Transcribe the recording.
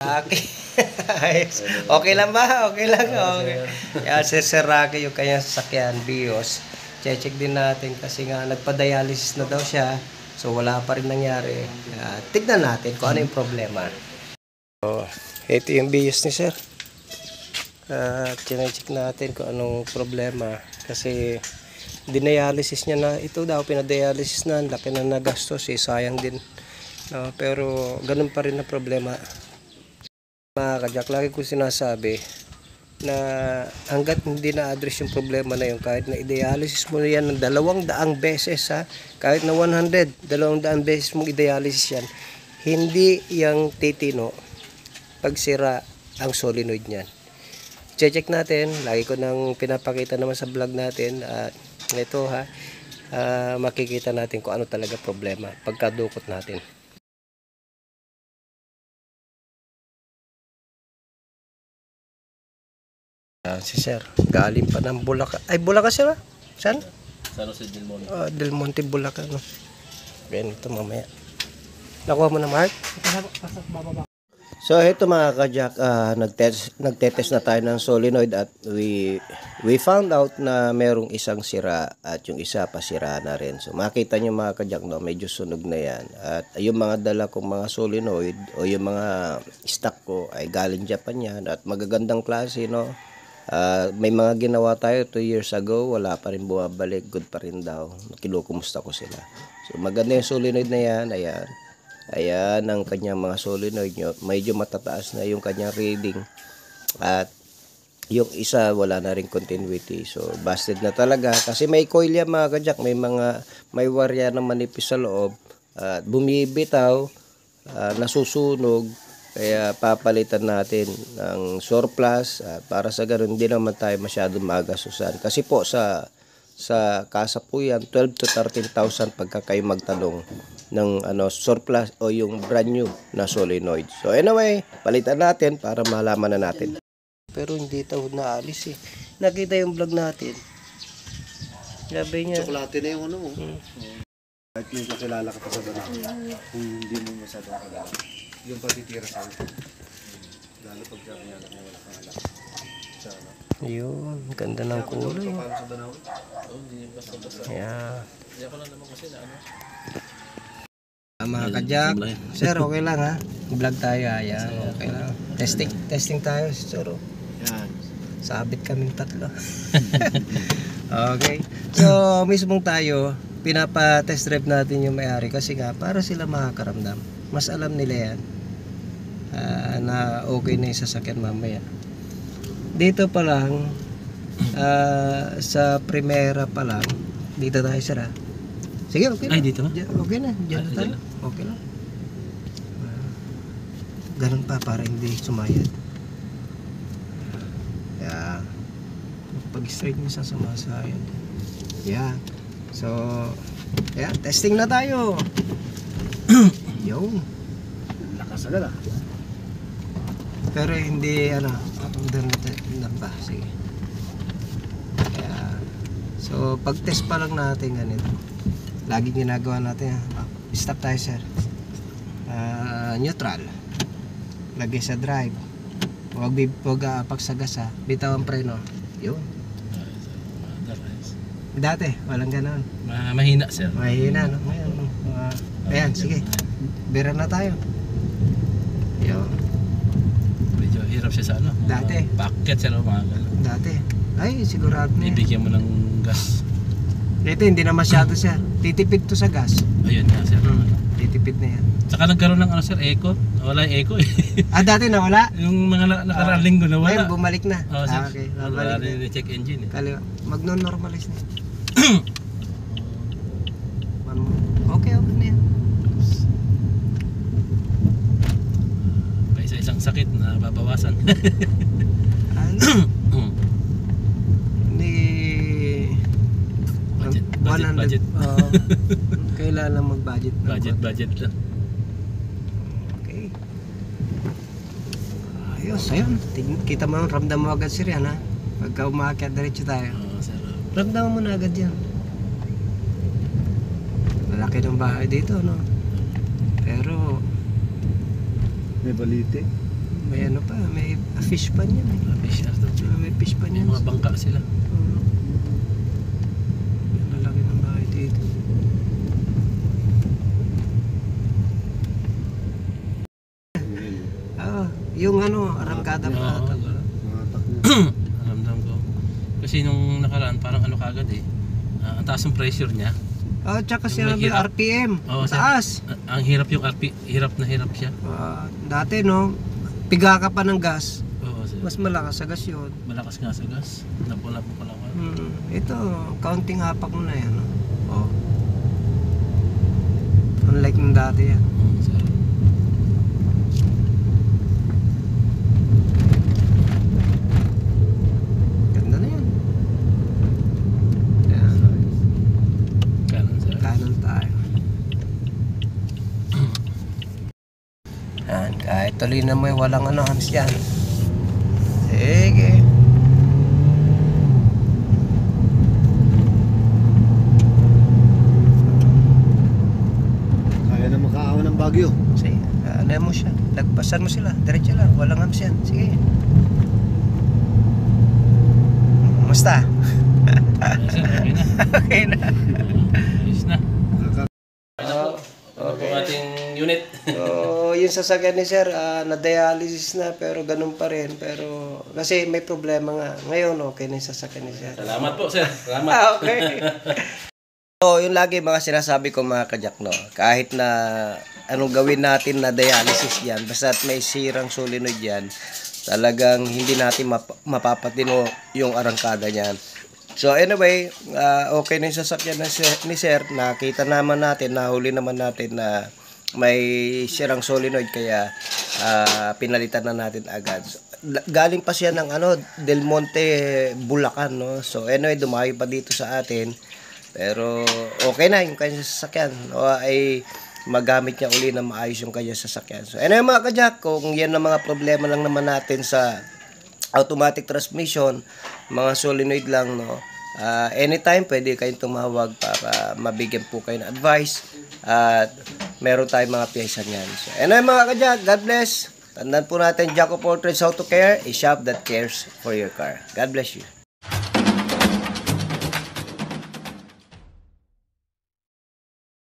Rocky. Ayos. Okay lang ba? Okay lang. Okay. Kaya Sir Rocky yung kanyang sasakyan, Vios. Check din natin kasi nga nagpa-dialysis na daw siya. So wala pa rin nangyari. Tignan natin kung ano yung problema. So, ito yung Vios ni Sir. Check natin kung anong problema. Kasi dinialysis niya na ito daw, pinadialysis na, laki na nagastos, sayang din. No, pero ganun pa rin na problema. Mga kajak, lagi ko sinasabi na hanggat hindi na-address yung problema na yun, kahit na i-dialysis mo yan ng 200 beses, kahit na 200 beses mong i-dialysis yan, hindi yung titino pagsira ang solenoid niyan. Check natin, lagi ko nang pinapakita naman sa vlog natin, ito makikita natin kung ano talaga problema pagkadukot natin. Si Sir, galing pa ng Bulacan. Ay, Bulacan Sir, saan? San Jose del Monte. Del Monte, Bulacan. No? Ganito mamaya. Nakuha mo na, Mark? So, ito mga kajak, nagtetest na tayo ng solenoid at we found out na merong isang sira at yung isa pa sira na rin. So, makita nyo mga kajak, no, medyo sunog na yan. At yung mga dala kong mga solenoid o yung mga stock ko ay galing Japan yan at magagandang klase, no. May mga ginawa tayo 2 years ago, wala pa rin bumabalik, good pa rin daw. Kinukumusta ko sila. So maganda yung solenoid na yan, ayan ang kanyang mga solenoid nyo. Medyo matataas na yung kanyang reading. At yung isa wala na rin continuity. So busted na talaga kasi may coil yan mga kajak, may wire na manipis sa loob at bumibitaw, nasusunog. Kaya papalitan natin ng surplus para sa ganun hindi naman tayo masyadong magasusan. Kasi po sa kasa po yan, 12 to 13,000 pagka kayo magtanong ng surplus o yung brand new na solenoid. So anyway, palitan natin para malaman na natin. Pero hindi ito naalis eh. Nakita yung vlog natin. Sabi niya. Tsokolate na yung ano mo. Kahit may kakilala ka pa sa dala. Kung hindi mo masyadong kakilala. Yung patitira sa akin. Lalo pag sabi niya na wala kang alam. Yun, ganda ng kulay. Paano sa Banaw? Hindi basta-basta. Yeah. Hindi ako lang naman kasi na Mga kajak. Sir, okay lang ha. Vlog tayo, ayan. Okay lang. Testing tayo, Sir. Yan. Sabit kaming 3. Okay. So, mismong tayo, pinapa-test drive natin yung may-ari kasi nga, para sila makakaramdam. Mas alam nila yan. Na okay na yung sasakyan mamaya. Dito pa lang, sa Primera pa lang, dito tayo Sir. Sige, okay na. Ay, dito? Okay na, dyan na tayo. Okay lang. Ganun pa para hindi sumayad. Yeah. Pag-straight mo sa sumasayad. Yeah. So, yeah, testing na tayo. Yo. Lakas agad Pero hindi doon ba? Sige. Kaya, so pag test pa lang natin ganito. Laging ginagawa natin. Stop tayo Sir. Neutral. Lagay sa drive. Huwag apak sa gas ha. Bitaw ang preno. Yun. Dati, walang ganoon. Mahina sir. Mahina no. Ngayon, ayan, sige. Bira na tayo. Yun. Medyo hirap siya sa ano. Dati. Bakit sir mga gano'n. Dati. Ay, sigurado na. Ibigyan mo ng gas. Ito, hindi na masyado siya. Titipid to sa gas. Ayun nga sir. Titipid na yan. Saka nagkaroon ng sir, echo. Wala yung echo eh. Dati nawala? Yung mga nakaraang linggo nawala. Ngayon, bumalik na. Sir. Okay. Wala Bumalik rin yung check engine eh. Kaliwa. Magno-normalize na. Okay na yan. May isa-isang sakit na babawasan. Budget. Kailangan mag-budget. Budget lang. Okay. Ayun. Kita mo, ramdam mo agad Sir yan ha. Pagka umakyat, diretso tayo. Sir. Ramdam mo na agad yan. Malaki ng bahay dito, no? Pero may balite. May ano pa, may fish pan yan eh. Fish na to. May fish pan May yan. mga bangka sila. Ang lalaki ng bahay dito. Yung ano, arangkada pa ata. Mga takbo. Alamdam ko. Kasi nung nakaraan, parang ano kagad eh. Ang taas ng pressure niya. Oh, tsaka Yung siya may hirap. RPM. Oo, Taas. Ang hirap yung hirap na hirap siya. Dati no, piga ka pa ng gas. Oo, sir. Mas malakas sa gas yun. Malakas nga sa gas. Napula po pala ko. Ito, counting hapak mo na yan. Oh. Unlike nung dati yan. Sir. Ganda na yan. Yan. Kanan, sir. Kanan tayo. Yan, kahit tuloy na mo walang ano, hams yan. Sige. Kaya na makaawa ng Bagyo. Sige, ano mo siya. Lagpasan mo sila. Diretso lang. Walang hams yan. Sige. Musta? Ayun, sir. Okay na. Okay na. Ayos na. Oh, Ano po ating unit? So, yung sasakyan ni Sir, na-dialysis na pero ganun pa rin. Pero kasi may problema nga. Ngayon, okay na yung sasakyan ni Sir. Salamat po, sir. Salamat. Okay. So, yung lagi mga sinasabi ko mga kajak, no? Kahit na anong gawin natin na dialysis yan, basta may sirang solenoid yan, talagang hindi natin mapapatino yung arangkada niyan. So anyway, okay na yung sasakyan ni Sir. Nakita naman natin, nahuli naman natin na may sirang solenoid kaya pinalitan na natin agad. So, galing pa siya ng Del Monte, Bulacan, no? So anyway, dumayo pa dito sa atin. Pero okay na yung kanyang sasakyan. O ay magamit niya uli na maayos yung kanyang sasakyan. So anyway mga kajak, kung yan ang mga problema lang naman natin sa automatic transmission, mga solenoid lang, no? Anytime pwede kayong tumawag para mabigyan po kayo ng advice at meron tayong mga pyesa niyan. So anyway mga kajak, God bless. Tandaan po natin, Jack of all trades, how to care, a shop that cares for your car. God bless you.